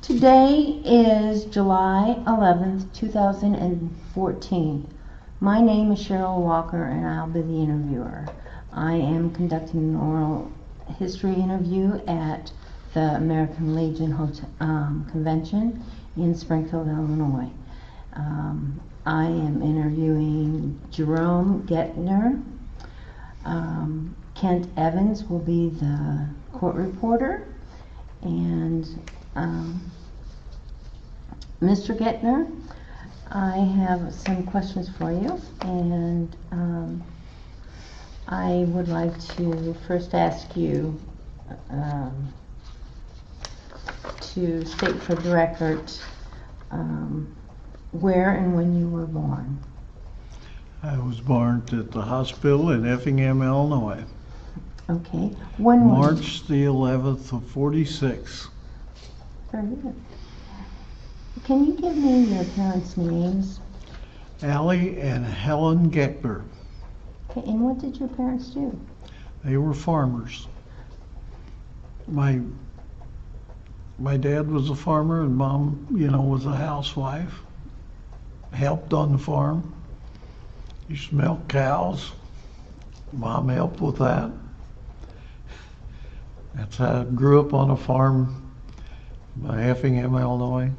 Today is July 11th, 2014. My name is Cheryl Walker and I'll be the interviewer. I am conducting an oral history interview at the American Legion Convention in Springfield, Illinois. I am interviewing Jerome Goeckner. Kent Evans will be the court reporter, and Mr. Goeckner, I have some questions for you, and I would like to first ask you to state for the record where and when you were born. I was born at the hospital in Effingham, Illinois. Okay. When was March the 11th of 46. Very good. Can you give me your parents' names? Allie and Helen Goeckner. Okay, and what did your parents do? They were farmers. My dad was a farmer and Mom, was a housewife. Helped on the farm. Used to milk cows. Mom helped with that. That's how I grew up on a farm by Effingham, Illinois.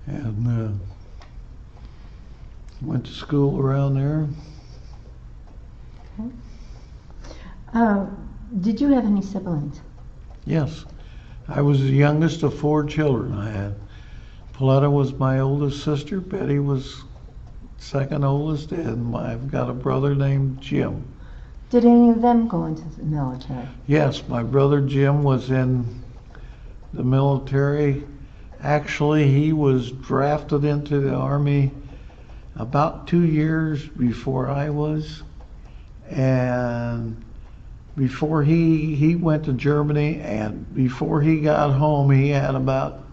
And went to school around there. Okay. Did you have any siblings? Yes. I was the youngest of 4 children I had. Pauletta was my oldest sister. Betty was second oldest, and I've got a brother named Jim. Did any of them go into the military? Yes, my brother Jim was in the military. Actually, he was drafted into the Army about 2 years before I was. And before he went to Germany, and before he got home, he had about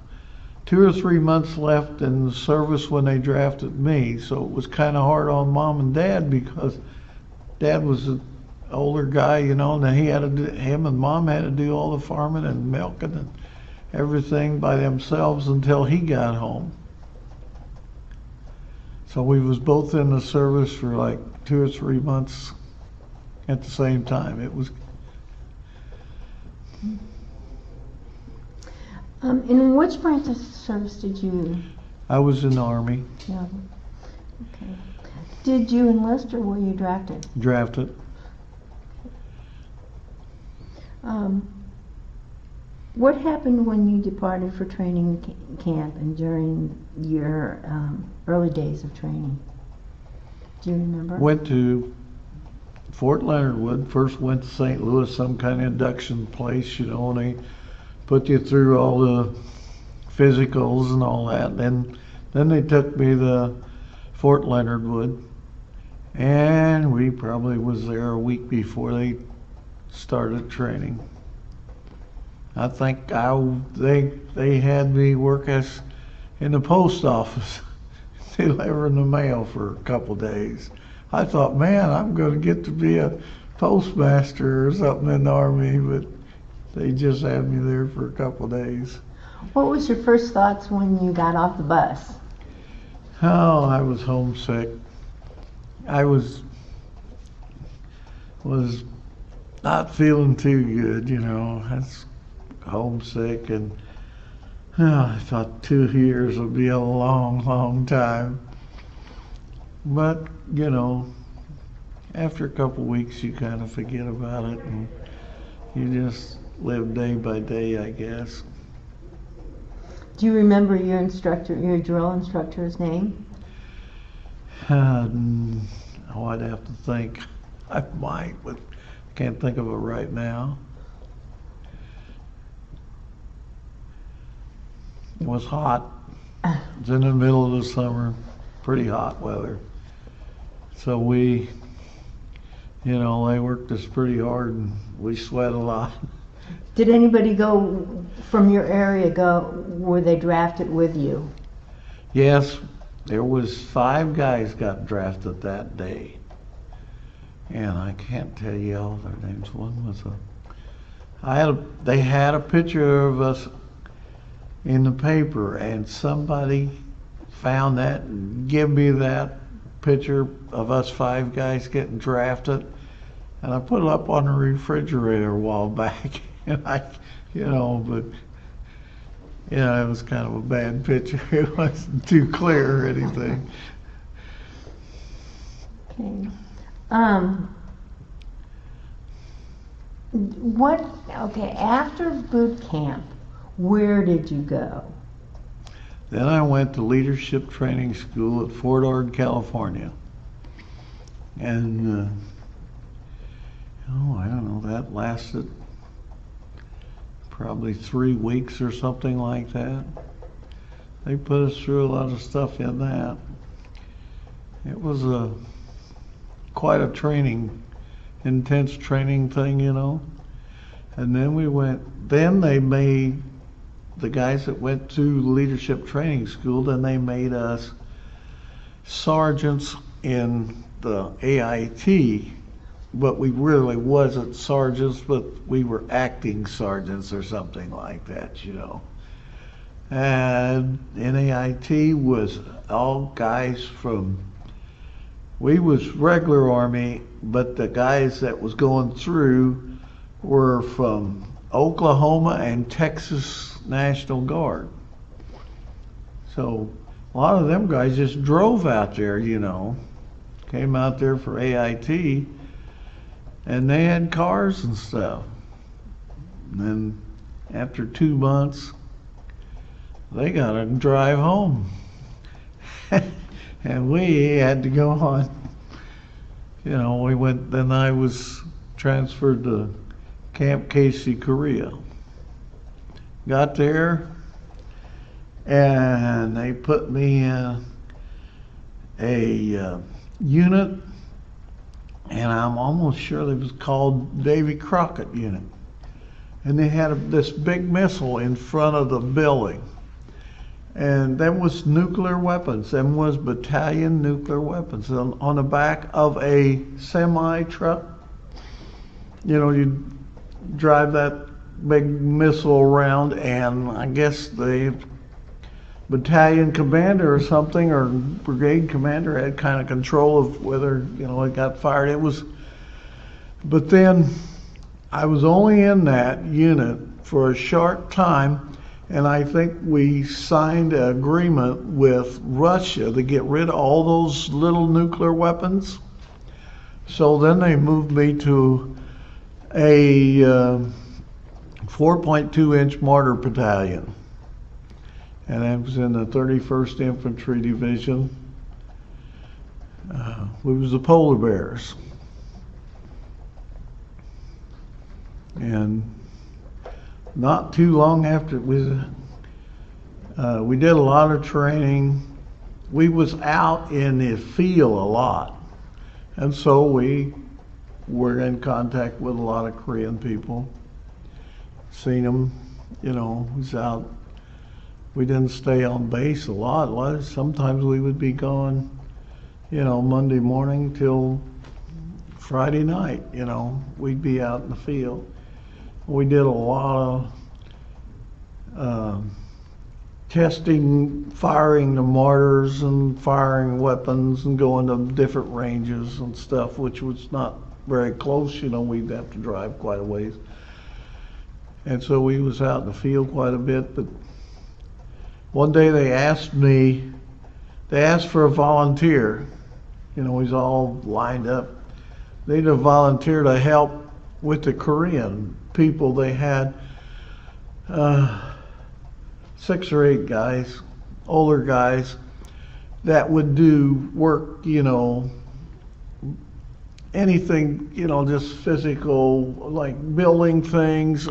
2 or 3 months left in the service when they drafted me. So it was kind of hard on Mom and Dad, because Dad was an older guy, and him and Mom had to do all the farming and milking and everything by themselves until he got home. So we was both in the service for like 2 or 3 months at the same time. It was. In which branch of service did you? I was in the Army. Yeah. Okay. Did you enlist or were you drafted? Drafted. What happened when you departed for training camp and during your early days of training? Do you remember? Went to Fort Leonard Wood. First went to St. Louis, some kind of induction place, and they put you through all the physicals and all that. Then they took me to Fort Leonard Wood, and we probably was there a week before they started training. I think they had me work as in the post office, delivering the mail for a couple days. I thought, man, I'm going to get to be a postmaster or something in the Army, but they just had me there for a couple days. What was your first thoughts when you got off the bus? Oh, I was homesick. I was not feeling too good, I was homesick, and I thought 2 years would be a long, long time. But, after a couple weeks you kind of forget about it and you just live day by day, I guess. Do you remember your drill instructor's name? I'd have to think. I might, but can't think of it right now. It was hot. It was in the middle of the summer, pretty hot weather. So they worked us pretty hard and we sweat a lot. Did anybody go from your area were they drafted with you? Yes, there was 5 guys got drafted that day. And I can't tell you all their names. One was they had a picture of us in the paper, and somebody found that and give me that picture of us 5 guys getting drafted, and I put it up on the refrigerator a while back. And but it was kind of a bad picture. It wasn't too clear or anything. Okay. After boot camp, where did you go? Then I went to leadership training school at Fort Ord, California. And, I don't know, that lasted probably 3 weeks or something like that. They put us through a lot of stuff in that. It was quite a intense training thing, And then they made, the guys that went to leadership training school, then they made us sergeants in the AIT, but we really wasn't sergeants, but we were acting sergeants or something like that, And in AIT was all guys we was regular Army, but the guys that was going through were from Oklahoma and Texas National Guard. So a lot of them guys just drove out there, came out there for AIT, and they had cars and stuff. And then after 2 months, they got to drive home. And we had to go on. Then I was transferred to Camp Casey, Korea. Got there, and they put me in a unit, and I'm almost sure it was called Davy Crockett Unit. And they had this big missile in front of the building. And them was nuclear weapons. Them was battalion nuclear weapons on the back of a semi truck. You drive that big missile around, and I guess the battalion commander or something, or brigade commander, had kind of control of whether it got fired. But then I was only in that unit for a short time. And I think we signed an agreement with Russia to get rid of all those little nuclear weapons. So then they moved me to a 4.2-inch mortar battalion. And I was in the 31st Infantry Division. We was the Polar Bears. And not too long after we did a lot of training. We was out in the field a lot, and so we were in contact with a lot of Korean people. Seen them, was out. We didn't stay on base a lot. Sometimes we would be gone, Monday morning till Friday night. We'd be out in the field. We did a lot of testing, firing the mortars and firing weapons and going to different ranges and stuff, which was not very close. We'd have to drive quite a ways. And so we was out in the field quite a bit. But one day they asked for a volunteer. He's all lined up. They need a volunteer to help with the Korean people. They had 6 or 8 guys, older guys, that would do work, anything, just physical, like building things,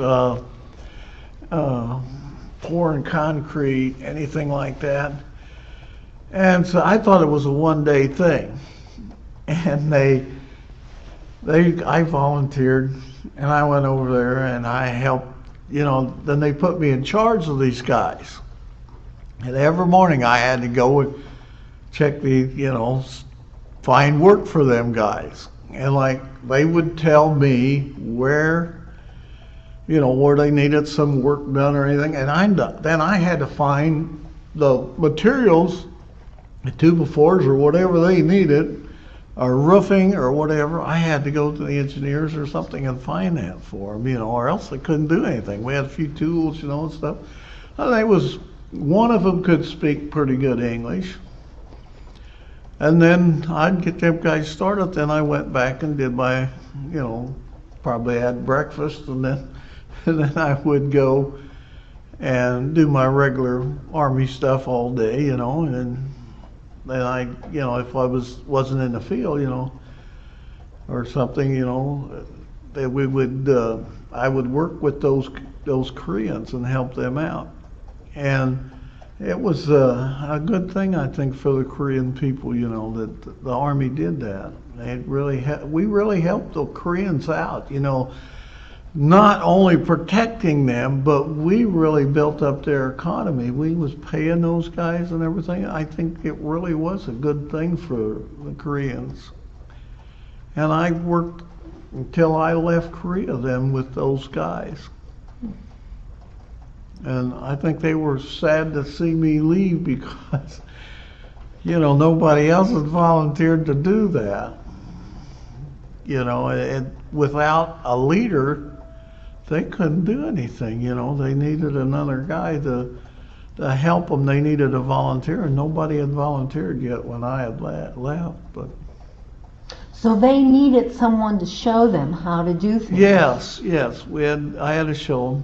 pouring concrete, anything like that. And so I thought it was a one-day thing. And I volunteered, and I went over there and I helped, then they put me in charge of these guys. And every morning I had to go and check find work for them guys. And they would tell me where where they needed some work done or anything. And then I had to find the materials, the 2x4s or whatever they needed, or roofing or whatever. I had to go to the engineers or something and find that for them, or else they couldn't do anything. We had a few tools, and stuff. One of them could speak pretty good English. And then I'd get them guys started, then I went back and did my, probably had breakfast, and then I would go and do my regular Army stuff all day, and then I, if I wasn't in the field, or something, that we would, I would work with those Koreans and help them out. And it was a good thing, I think, for the Korean people, that the Army did that. We really helped the Koreans out, not only protecting them, but we really built up their economy. We was paying those guys and everything. I think it really was a good thing for the Koreans. And I worked until I left Korea then with those guys. And I think they were sad to see me leave because, nobody else had volunteered to do that. Without a leader, they couldn't do anything. They needed another guy to help them. They needed a volunteer, and nobody had volunteered yet when I had left. But so they needed someone to show them how to do things. Yes. I had to show them.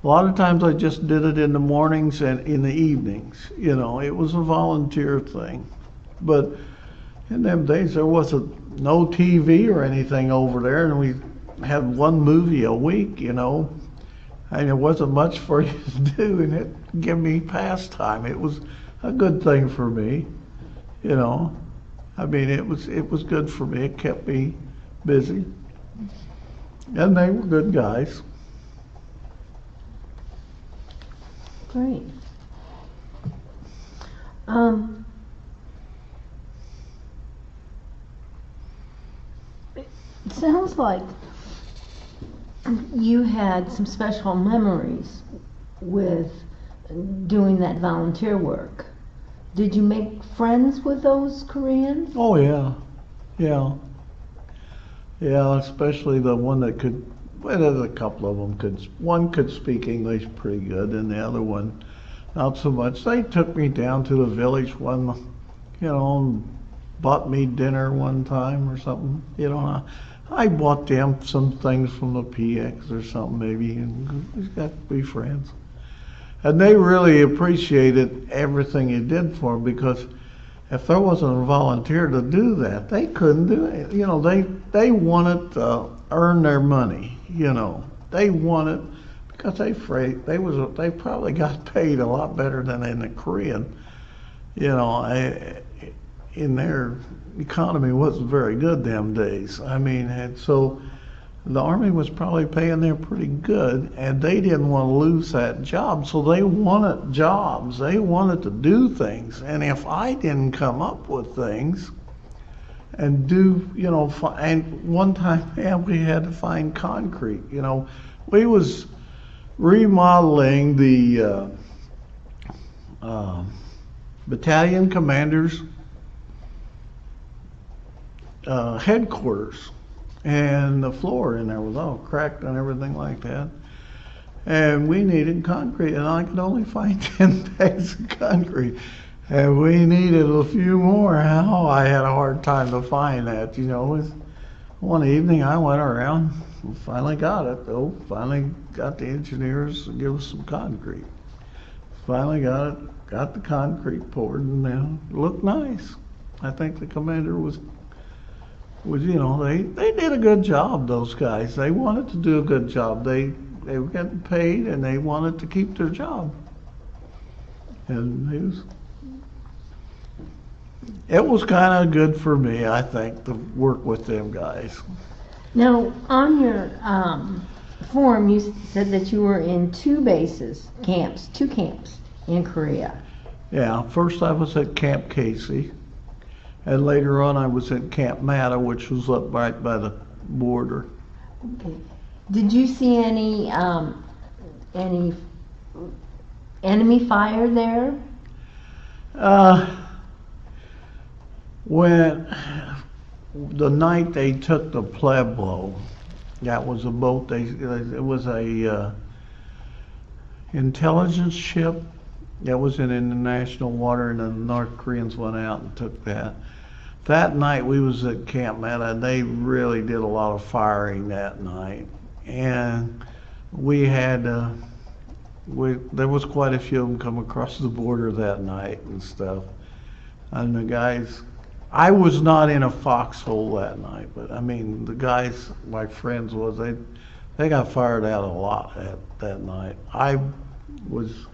A lot of times I just did it in the mornings and in the evenings. It was a volunteer thing. But in them days there wasn't no TV or anything over there, and we had one movie a week, and there wasn't much for you to do, and it gave me pastime. It was a good thing for me, it was good for me. It kept me busy, and they were good guys. Great. It sounds like you had some special memories with doing that volunteer work. Did you make friends with those Koreans? Oh yeah, especially the one that could. Well, there's a couple of them one could speak English pretty good, and the other one not so much. They took me down to the village and bought me dinner one time or something. I bought them some things from the PX or something maybe, and we got to be friends. And they really appreciated everything you did for them, because if there wasn't a volunteer to do that, they couldn't do it. They wanted to earn their money. They wanted, because they probably got paid a lot better than in the Korean. In their economy wasn't very good them days. And so the Army was probably paying them pretty good, and they didn't want to lose that job, so they wanted jobs. They wanted to do things, and if I didn't come up with things and do, and one time, we had to find concrete. We was remodeling the battalion commanders' headquarters, and the floor in there was all cracked and everything like that. And we needed concrete, and I could only find 10 bags of concrete. And we needed a few more. Oh, I had a hard time to find that. One evening I went around and finally got it, though. Finally got the engineers to give us some concrete. Finally got it, got the concrete poured, and it looked nice. I think the commander was they did a good job, those guys. They wanted to do a good job. They were getting paid, and they wanted to keep their job. And it was kind of good for me, I think, to work with them guys. Now, on your form, you said that you were in two camps in Korea. Yeah, first I was at Camp Casey, and later on I was at Camp Mata, which was up right by the border. Okay. Did you see any enemy fire there? When the night they took the Pueblo, that was a boat. It was a intelligence ship that was in international water, and the North Koreans went out and took that. That night we was at Camp Meta, and they really did a lot of firing that night. And we had there was quite a few of them come across the border that night and stuff. And the guys, I was not in a foxhole that night, but I mean the guys, my friends was, they got fired out a lot that night. I was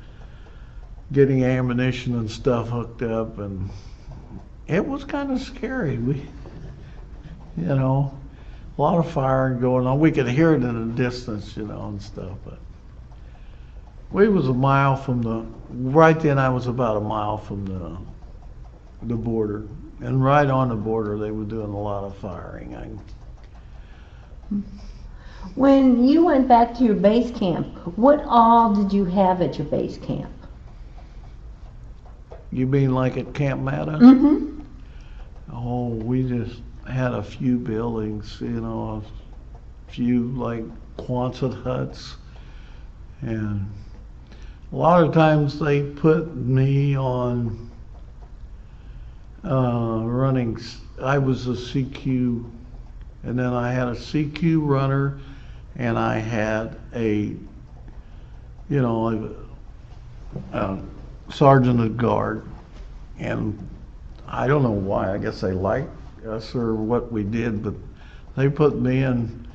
getting ammunition and stuff hooked up, and it was kind of scary. A lot of firing going on. We could hear it in the distance, and stuff, but we was a mile from right then I was about a mile from the border. And right on the border, they were doing a lot of firing. When you went back to your base camp, what all did you have at your base camp? You mean like at Camp Mata? Mm-hmm. Oh, we just had a few buildings, a few like Quonset huts. And a lot of times they put me on running. I was a CQ, and then I had a CQ runner, and I had a sergeant of guard. And I don't know why, I guess they liked us or what we did, but they put me in,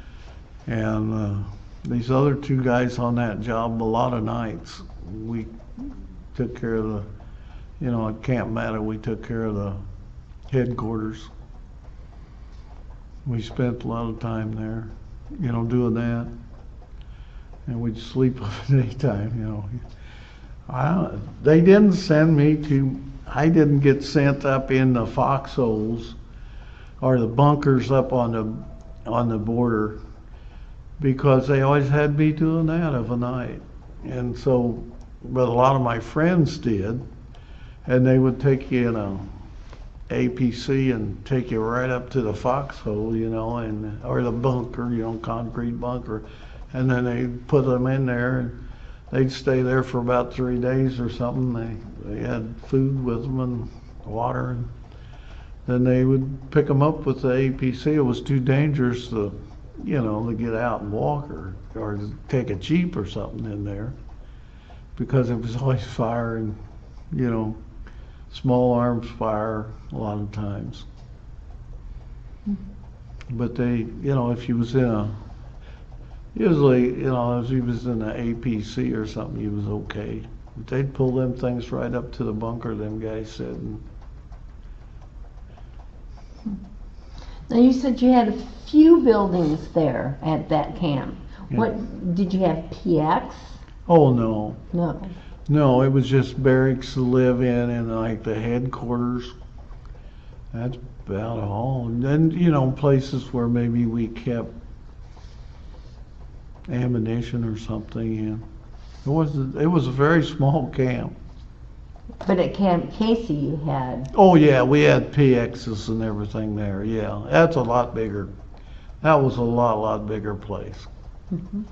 and these other two guys on that job a lot of nights. We took care of at Camp Mata, we took care of the headquarters. We spent a lot of time there, doing that. And we'd sleep at any time, They didn't send me I didn't get sent up in the foxholes or the bunkers up on the border, because they always had me doing that of a night. And so, but a lot of my friends did, and they would take you in a APC and take you right up to the foxhole, or the bunker, concrete bunker, and then they'd put them in there, and they'd stay there for about 3 days or something. They had food with them and water, and then they would pick them up with the APC. It was too dangerous to get out and walk or to take a Jeep or something in there, because it was always fire and, small arms fire a lot of times. But they, if you was usually, if you was in an APC or something, you was okay. But they'd pull them things right up to the bunker, them guys said. And now you said you had a few buildings there at that camp. Yeah. What, did you have PX? oh no, No. no, it was just barracks to live in and like the headquarters. That's about all. And then, places where maybe we kept ammunition or something in. It was a very small camp. But at Camp Casey you had. Oh yeah, we had PXs and everything there. Yeah, that's a lot bigger. That was a lot bigger place. Mm-hmm.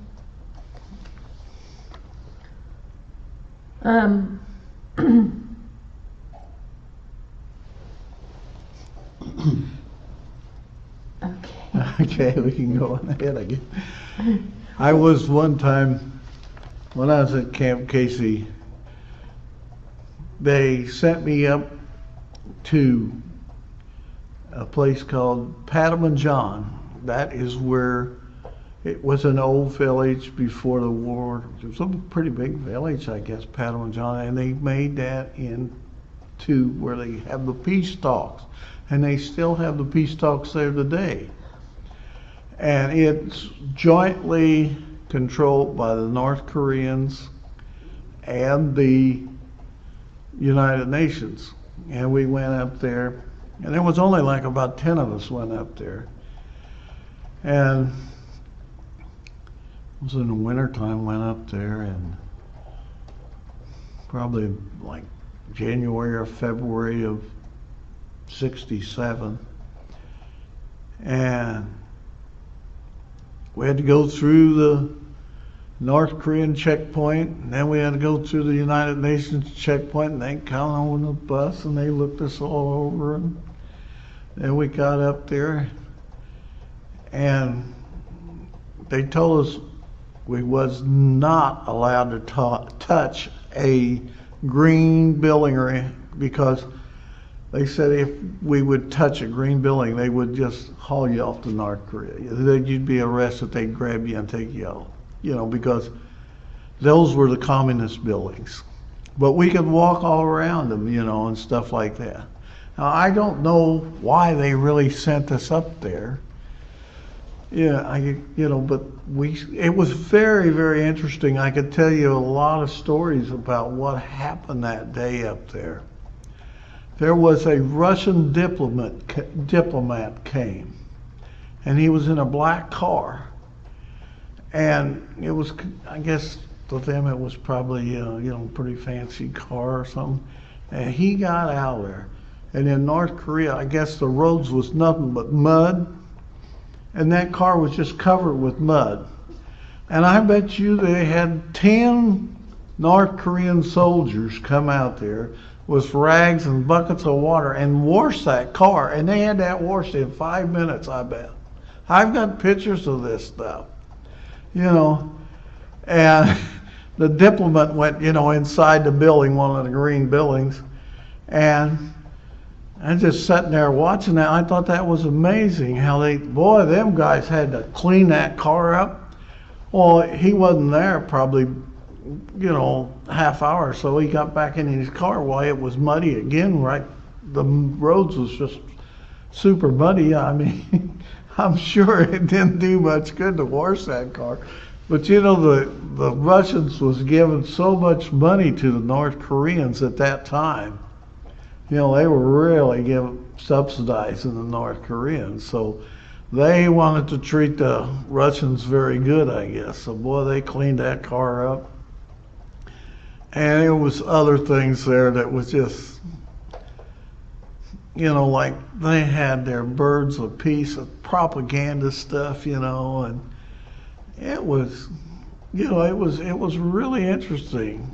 Okay. Okay, we can go on ahead again. I was one time, when I was at Camp Casey, they sent me up to a place called Patamanjan. That is where it was an old village before the war. It was a pretty big village, I guess, Patamanjan, and they made that into where they have the peace talks. And they still have the peace talks there today. And it's jointly controlled by the North Koreans and the United Nations. And we went up there, and there was only like about 10 of us went up there. And It was in the wintertime, went up there, and probably like January or February of 67. And we had to go through the North Korean checkpoint, and then we had to go through the United Nations checkpoint, and they got on the bus, and they looked us all over, and then we got up there, and they told us we was not allowed to touch a green building, because they said if we would touch a green building, they would just haul you off to North Korea. You'd be arrested, they'd grab you and take you out. Because those were the communist buildings. But we could walk all around them, and stuff like that. Now, I don't know why they really sent us up there. But it was very, very interesting. I could tell you a lot of stories about what happened that day up there. There was a Russian diplomat came, and he was in a black car. And it was, I guess, to them it was probably, pretty fancy car or something. And he got out of there. And in North Korea, I guess the roads was nothing but mud. And that car was just covered with mud. And I bet you they had 10 North Korean soldiers come out there with rags and buckets of water and wash that car. And they had that washed in 5 minutes, I bet. I've got pictures of this stuff. And the diplomat went, inside the building, one of the green buildings, and I just sitting there watching that. I thought that was amazing how them guys had to clean that car up. Well, he wasn't there probably, half hour or so. He got back in his car while it was muddy again, right? The roads was just super muddy. I mean, I'm sure it didn't do much good to wash that car. But the Russians was giving so much money to the North Koreans at that time. They were really subsidizing the North Koreans. So they wanted to treat the Russians very good, I guess. So boy, they cleaned that car up. And there was other things there that was just, like they had their birds of peace of propaganda stuff, and it was, it was really interesting.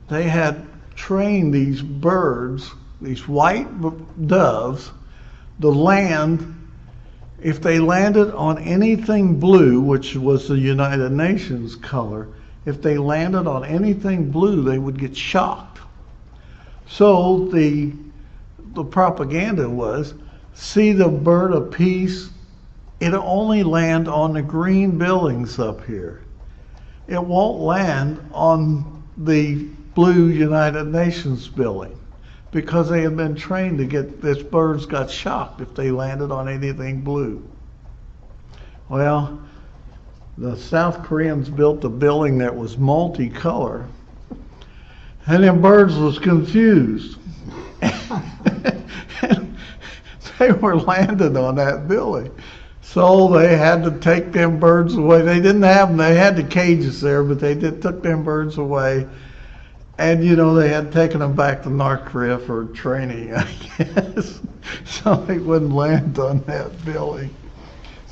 They had trained these birds, these white doves, to land. If they landed on anything blue, which was the United Nations color, if they landed on anything blue, they would get shocked. So the propaganda was, see the bird of peace, it'll only land on the green buildings up here. It won't land on the blue United Nations building, because they had been trained to this birds got shocked if they landed on anything blue. Well, the South Koreans built a building that was multicolor, and them birds was confused. They were landing on that building. So they had to take them birds away. They didn't have them. They had the cages there, but they took them birds away. And, they had taken them back to North Korea for training, I guess. So they wouldn't land on that building.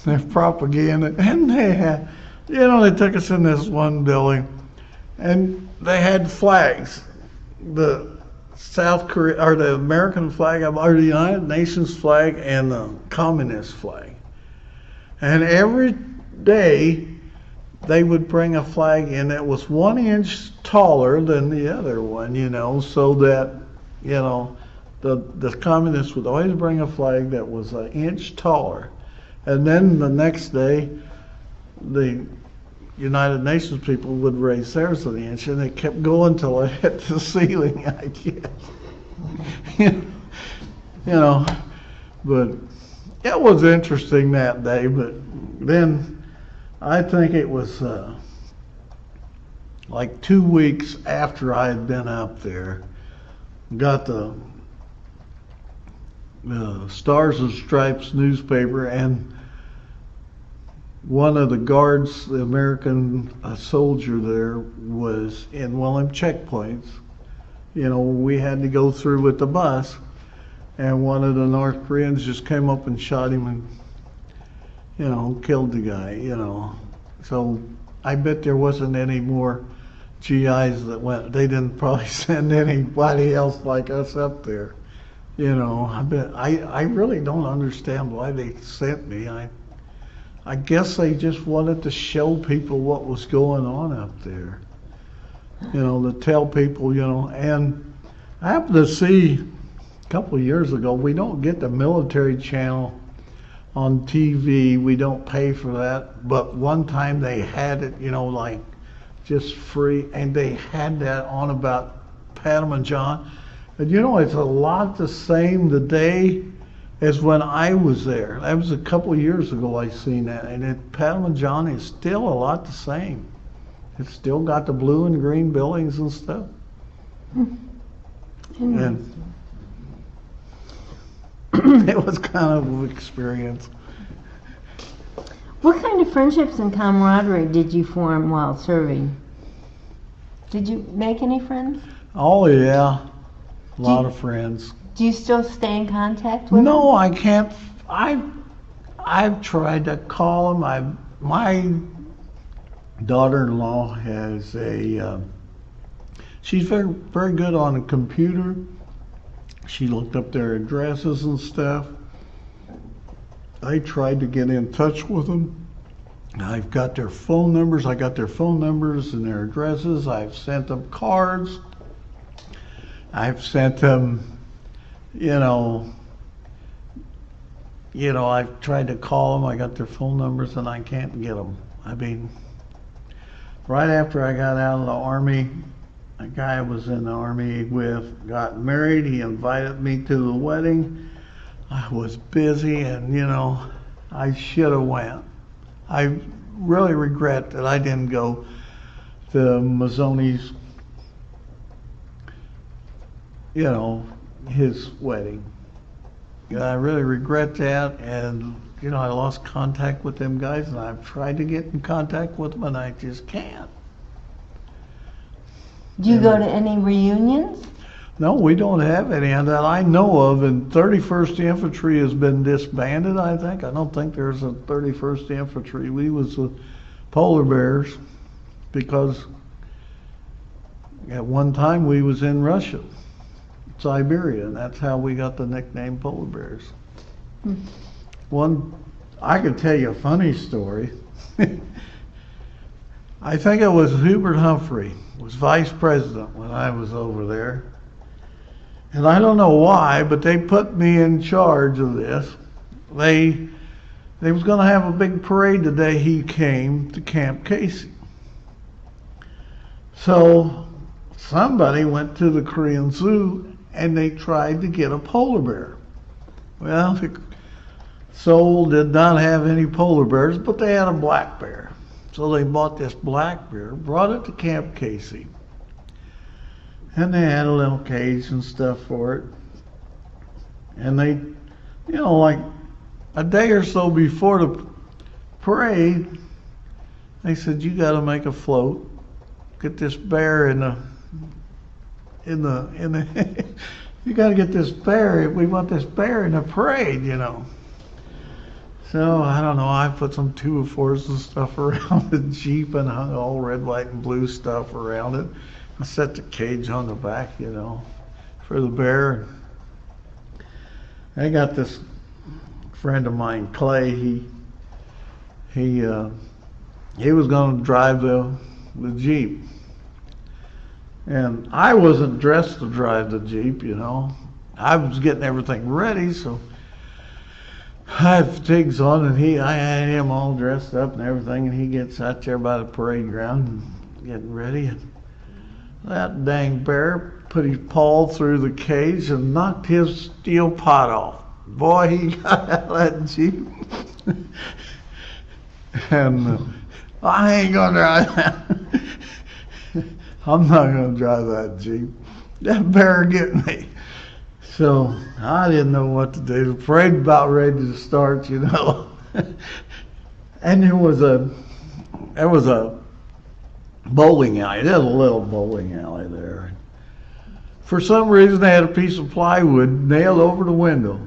Their propaganda. And they had, they took us in this one building, and they had flags. The South Korea, or the American flag, or the United Nations flag, and the communist flag. And every day they would bring a flag in that was 1 inch taller than the other one, so that, the communists would always bring a flag that was 1 inch taller. And then the next day, the United Nations people would raise theirs 1 inch, and it kept going till it hit the ceiling, I guess. But it was interesting that day. But then I think it was like 2 weeks after I had been up there, got the Stars and Stripes newspaper, and one of the guards, the American soldier there, was in one of them checkpoints. You know, we had to go through with the bus, and one of the North Koreans just came up and shot him and, you know, killed the guy, you know. So I bet there wasn't any more GIs that went. They didn't probably send anybody else like us up there. You know, I really don't understand why they sent me. I guess they just wanted to show people what was going on up there. You know, to tell people, you know, and I happened to see a couple of years ago, we don't get the military channel on TV. We don't pay for that. But one time they had it, you know, like just free, and they had that on about Panama John. And you know, it's a lot the same today as when I was there. That was a couple of years ago I seen that, and Panama John is still a lot the same. It's still got the blue and green buildings and stuff. And it was kind of an experience. What kind of friendships and camaraderie did you form while serving? Did you make any friends? Oh yeah, a lot of friends. Do you still stay in contact with them? No, I can't. I've tried to call them. My daughter-in-law has she's very, very good on a computer. She looked up their addresses and stuff. I tried to get in touch with them. I've got their phone numbers. I got their phone numbers and their addresses. I've sent them cards. I've sent them, you know, I've tried to call them. I got their phone numbers and I can't get them. I mean, right after I got out of the Army, a guy I was in the Army with got married. He invited me to the wedding. I was busy, and you know, I should have went. I really regret that I didn't go to Mazzoni's, you know, his wedding. I really regret that, and you know, I lost contact with them guys, and I've tried to get in contact with them, and I just can't. Do you go to any reunions? No, we don't have any that I know of, and 31st Infantry has been disbanded, I think. I don't think there's a 31st Infantry. We was the Polar Bears because at one time we was in Russia, Siberia, and that's how we got the nickname Polar Bears. I could tell you a funny story. I think it was Hubert Humphrey was vice president when I was over there. And I don't know why, but they put me in charge of this. They was going to have a big parade the day he came to Camp Casey. So somebody went to the Korean Zoo and they tried to get a polar bear. Well, Seoul did not have any polar bears, but they had a black bear. So they bought this black bear, brought it to Camp Casey. And they had a little cage and stuff for it. And they, you know, like a day or so before the parade, they said, you got to make a float. Get this bear in the you got to get this bear. We want this bear in the parade, you know. So, I don't know, I put some 2-4s and stuff around the Jeep and hung all red, white, and blue stuff around it. I set the cage on the back, you know, for the bear. I got this friend of mine, Clay. He was going to drive the Jeep, and I wasn't dressed to drive the Jeep, you know. I was getting everything ready, so I had fatigues on, and I had him all dressed up and everything, and he gets out there by the parade ground and getting ready, and that dang bear put his paw through the cage and knocked his steel pot off. Boy, he got out of that Jeep. And I ain't gonna drive that. I'm not gonna drive that Jeep. That bear get me. So I didn't know what to do. The parade about ready to start, you know. And there was a bowling alley. There's a little bowling alley there. For some reason, they had a piece of plywood nailed over the window.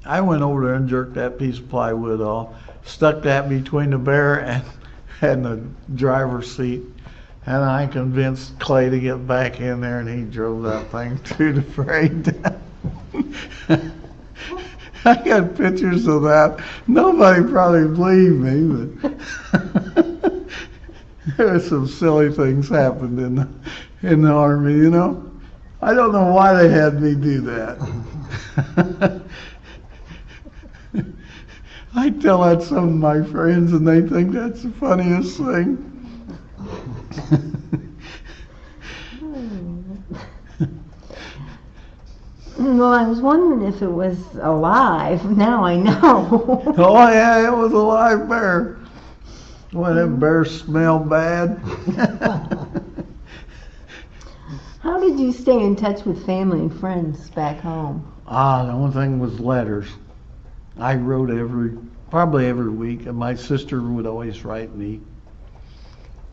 I went over there and jerked that piece of plywood off, stuck that between the bear and the driver's seat, and I convinced Clay to get back in there, and he drove that thing through the parade. I got pictures of that. Nobody probably believed me, but there were some silly things happened in the Army, you know. I don't know why they had me do that. I tell that to some of my friends, and they think that's the funniest thing. Well, I was wondering if it was alive. Now I know. Oh, yeah, it was a live bear. Boy, that bear smelled bad. How did you stay in touch with family and friends back home? The only thing was letters. I wrote probably every week, and my sister would always write me.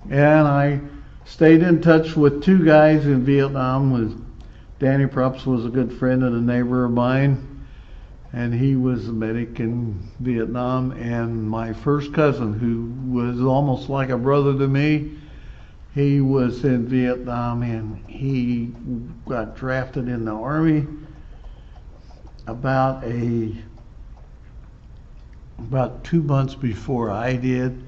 And I stayed in touch with two guys in Vietnam. Danny Prups was a good friend of a neighbor of mine, and he was a medic in Vietnam. And my first cousin, who was almost like a brother to me, he was in Vietnam, and he got drafted in the Army about 2 months before I did.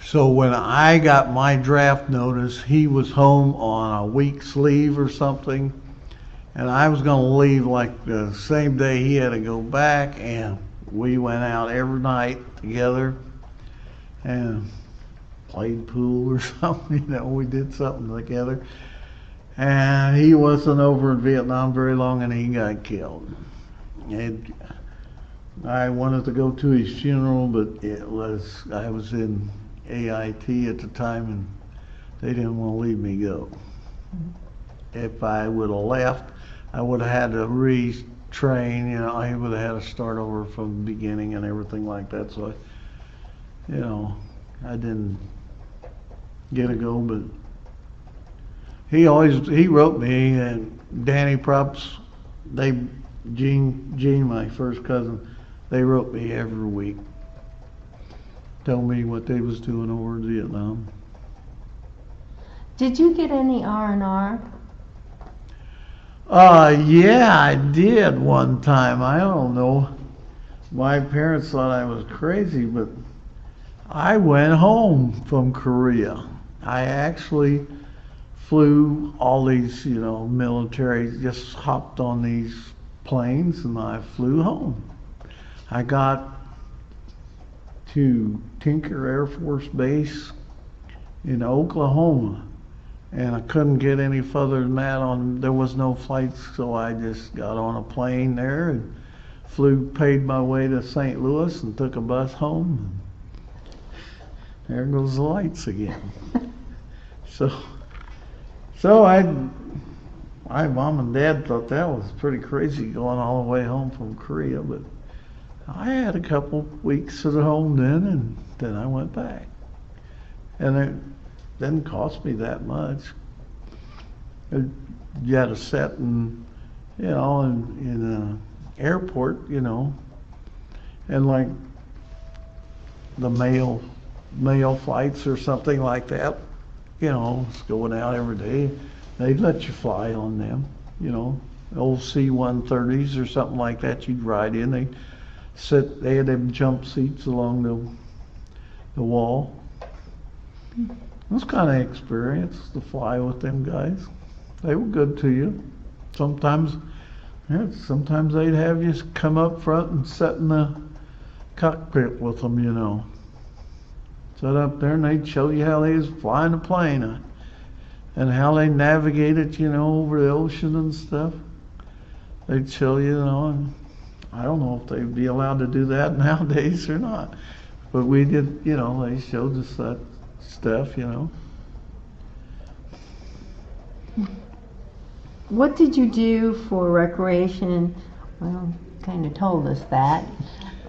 So when I got my draft notice, he was home on a week's leave or something, and I was going to leave like the same day he had to go back, and we went out every night together and played pool or something. You know, we did something together. And he wasn't over in Vietnam very long, and he got killed. And I wanted to go to his funeral, but I was in AIT at the time, and they didn't want to leave me go. If I would have left, I would have had to retrain, you know, I would have had to start over from the beginning and everything like that. So, I didn't get to go, but he wrote me, and Danny Prups, Gene, my first cousin, they wrote me every week, tell me what they was doing over in Vietnam. Did you get any R&R? Yeah, I did one time. I don't know. My parents thought I was crazy, but I went home from Korea. I actually flew all these, military, just hopped on these planes, and I flew home. I got to Tinker Air Force Base in Oklahoma, and I couldn't get any further than that. There was no flights, so I just got on a plane there and paid my way to St. Louis and took a bus home. There goes the lights again. So my mom and dad thought that was pretty crazy going all the way home from Korea, but I had a couple weeks at home then, and then I went back. And it didn't cost me that much. You had to sit in an airport, and like the mail flights or something like that, it's going out every day. They'd let you fly on them, old C-130s or something like that. You'd ride in. They had them jump seats along the wall. It was kind of experience to fly with them guys. They were good to you. Sometimes they'd have you come up front and sit in the cockpit with them, Sit up there, and they'd show you how they was flying the plane and how they navigated, over the ocean and stuff. They'd show you, and I don't know if they'd be allowed to do that nowadays or not. But we did, they showed us that stuff, What did you do for recreation? Well, kind of told us that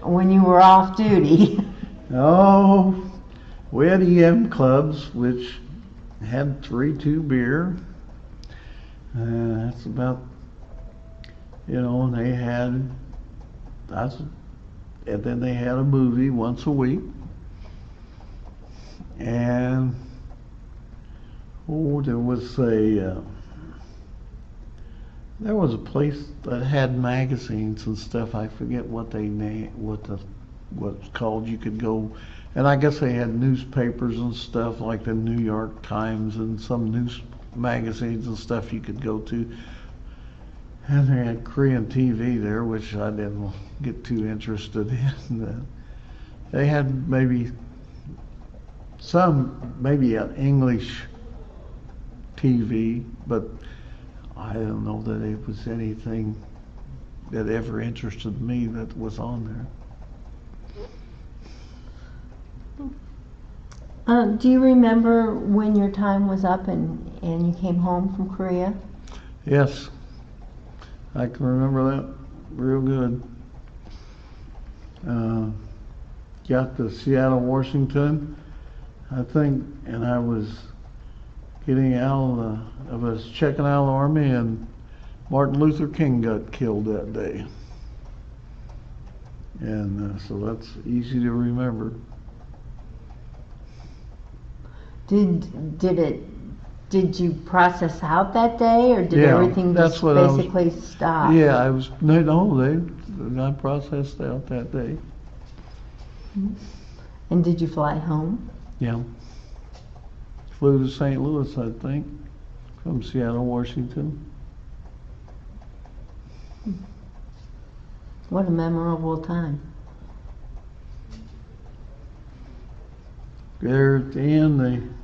when you were off duty. Oh, we had EM clubs, which had 3-2 beer. That's about, and they had, and then they had a movie once a week. And, there was a place that had magazines and stuff. I forget what what's called. You could go, and I guess they had newspapers and stuff like the New York Times and some news magazines and stuff you could go to. And they had Korean TV there, which I didn't get too interested in. They had maybe an English TV, but I don't know that it was anything that ever interested me that was on there. Do you remember when your time was up and you came home from Korea? Yes, I can remember that real good. Got to Seattle, Washington, I think, and I was getting out I was checking out of the Army, and Martin Luther King got killed that day. And so that's easy to remember. Did you process out that day, or did everything just basically stop? Yeah, I processed out that day. And did you fly home? Yeah. Flew to St. Louis, I think, from Seattle, Washington. What a memorable time. There at the end,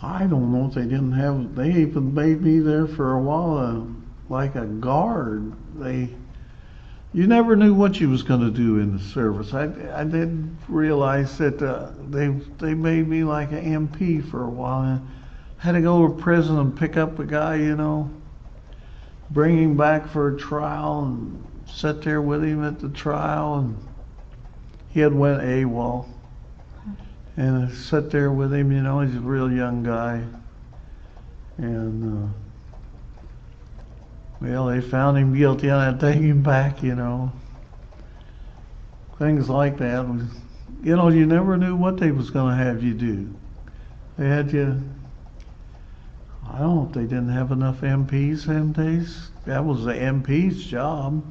I don't know if they didn't have, they even made me there for a while, like a guard. You never knew what you was going to do in the service. I didn't realize that they made me like an MP for a while. And had to go to prison and pick up a guy, bring him back for a trial and sit there with him at the trial. And he had went AWOL. And I sat there with him, he's a real young guy. And, they found him guilty and I take him back, Things like that. You never knew what they was going to have you do. They had you, I don't know if they didn't have enough MPs them days. That was the MP's job.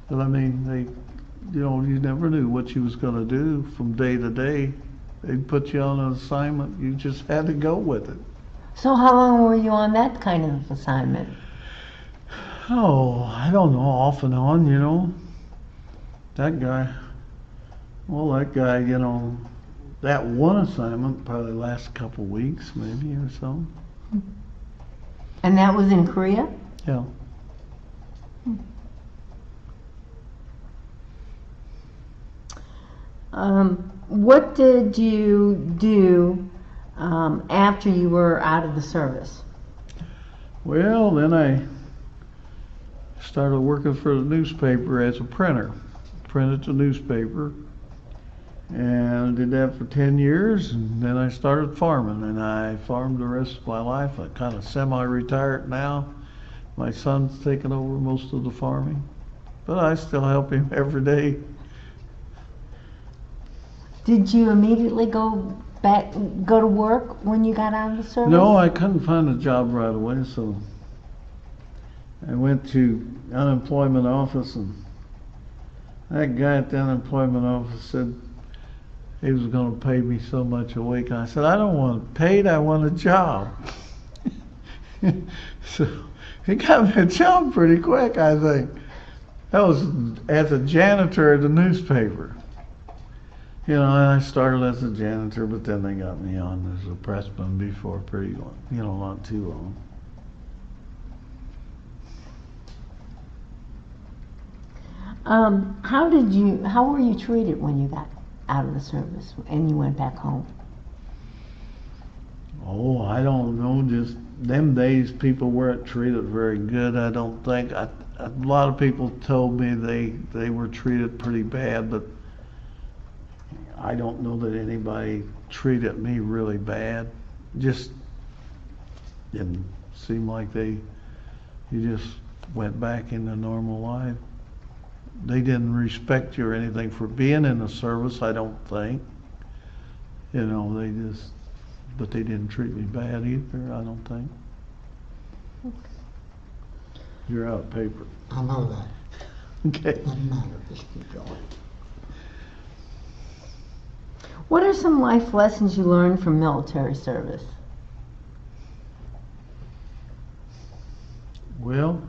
But you never knew what you was going to do from day to day. They'd put you on an assignment. You just had to go with it. So how long were you on that kind of assignment? Oh, I don't know, off and on, That guy, that one assignment probably last a couple weeks, maybe, or so. And that was in Korea? Yeah. What did you do after you were out of the service? Well, then I started working for the newspaper as a printer. Printed the newspaper, and did that for 10 years, and then I started farming, and I farmed the rest of my life. I'm kind of semi-retired now. My son's taken over most of the farming, but I still help him every day. Did you immediately go to work when you got out of the service? No, I couldn't find a job right away, so I went to unemployment office, and that guy at the unemployment office said he was going to pay me so much a week. And I said, I don't want paid, I want a job. So he got me a job pretty quick, I think. That was as a janitor at the newspaper. And I started as a janitor, but then they got me on as a pressman before pretty long, not too long. How were you treated when you got out of the service and you went back home? Oh, I don't know. Just them days, people weren't treated very good. I don't think. A lot of people told me they were treated pretty bad, but I don't know that anybody treated me really bad. Just didn't seem like you just went back into normal life. They didn't respect you or anything for being in the service, I don't think. You know, but they didn't treat me bad either, I don't think. You're out of paper. I know that. Okay. Doesn't matter, just keep going. What are some life lessons you learned from military service? Well,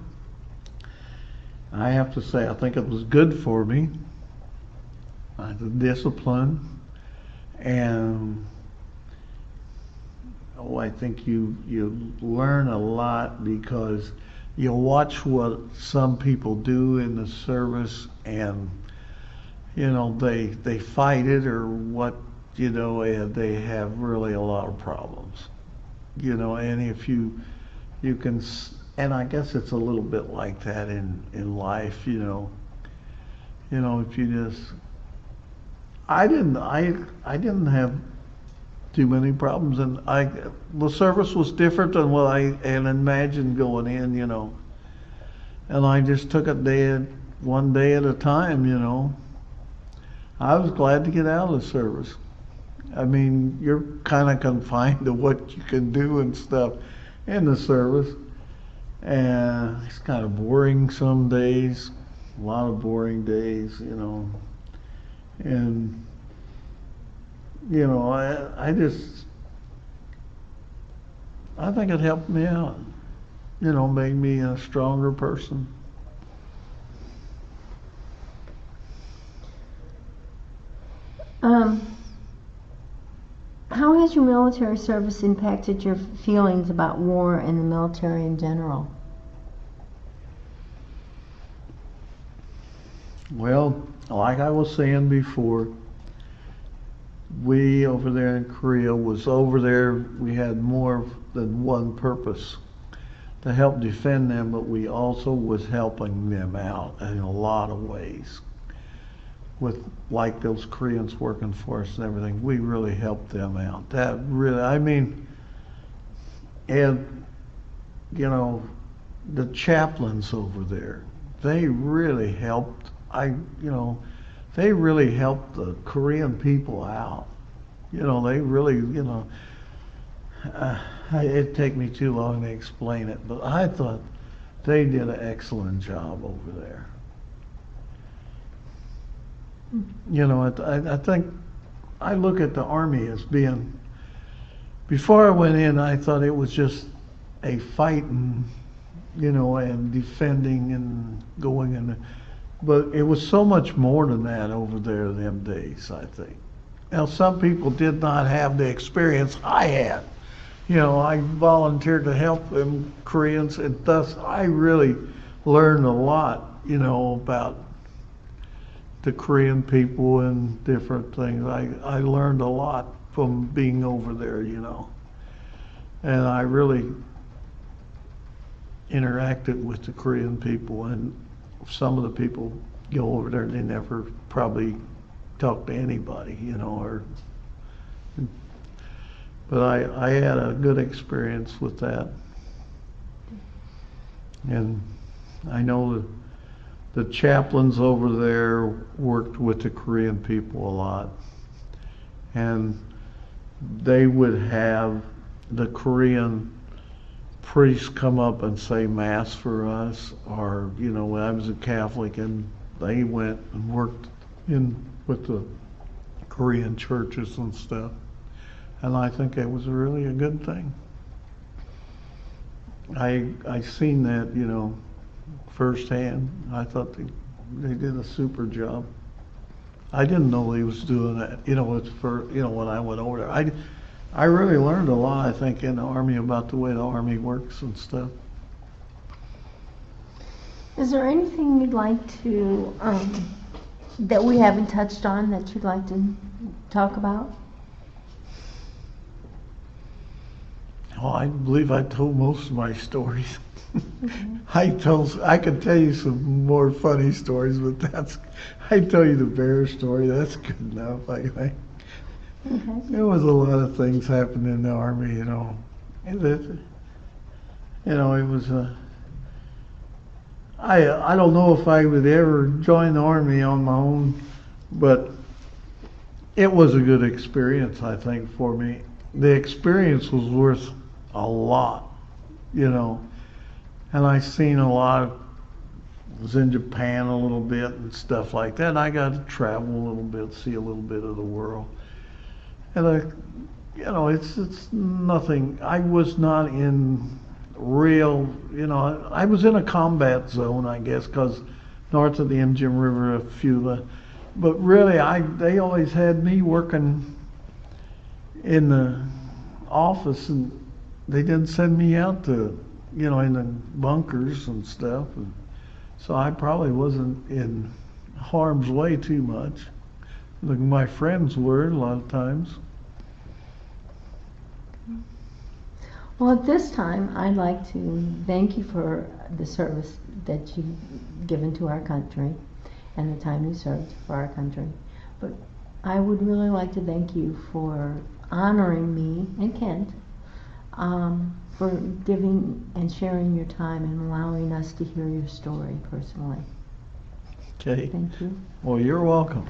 I have to say, I think it was good for me. The discipline, and I think you learn a lot because you watch what some people do in the service, and you know they fight it or what, you know, and they have really a lot of problems, you know. And if you can, and I guess it's a little bit like that in life, you know. You know, if you just, I didn't have too many problems, and the service was different than what I had imagined going in, you know. And I just took it one day at a time, you know. I was glad to get out of the service. I mean, you're kind of confined to what you can do and stuff in the service. And it's kind of boring some days, a lot of boring days, you know. And, you know, I think it helped me out, you know, made me a stronger person. How has your military service impacted your feelings about war and the military in general? Well, like I was saying before, we over there in Korea we had more than one purpose, to help defend them, but we also was helping them out in a lot of ways. With like those Koreans working for us and everything, we really helped them out. That really, I mean, and you know, the chaplains over there, they really helped. They really helped the Korean people out. You know, they really, you know, it'd take me too long to explain it, but I thought they did an excellent job over there. You know, I think I look at the Army as being, before I went in, I thought it was just a fighting, you know, and defending and going in. But it was so much more than that over there them days, I think. Now, some people did not have the experience I had. You know, I volunteered to help them Koreans, and thus I really learned a lot, you know, about the Korean people and different things. I learned a lot from being over there, you know. And I really interacted with the Korean people, and some of the people go over there, they never probably talk to anybody, you know, but I had a good experience with that. And I know that the chaplains over there worked with the Korean people a lot, and they would have the Korean priests come up and say mass for us, or, you know, I was a Catholic and they went and worked in with the Korean churches and stuff, and I think it was really a good thing. I seen that, you know, firsthand. I thought they did a super job. I didn't know he was doing that, you know, when I went over there. I really learned a lot, I think, in the Army about the way the Army works and stuff. Is there anything you'd like to, that we haven't touched on that you'd like to talk about? Oh, I believe I told most of my stories. Okay. I could tell you some more funny stories, but I tell you the bear story, that's good enough. Okay. There was a lot of things happening in the Army, you know. It was I don't know if I would ever join the Army on my own, but it was a good experience, I think, for me. The experience was worth a lot, you know. And I seen a lot. Was in Japan a little bit and stuff like that. And I got to travel a little bit, see a little bit of the world. And it's nothing. I was not in real, I was in a combat zone, I guess, because north of the Imjim River, but really, they always had me working in the office, and they didn't send me out to, in the bunkers and stuff. And so I probably wasn't in harm's way too much. Like my friends were a lot of times. Well, at this time, I'd like to thank you for the service that you've given to our country and the time you served for our country. But I would really like to thank you for honoring me and Kent, for giving and sharing your time and allowing us to hear your story personally. Okay. Thank you. Well, you're welcome.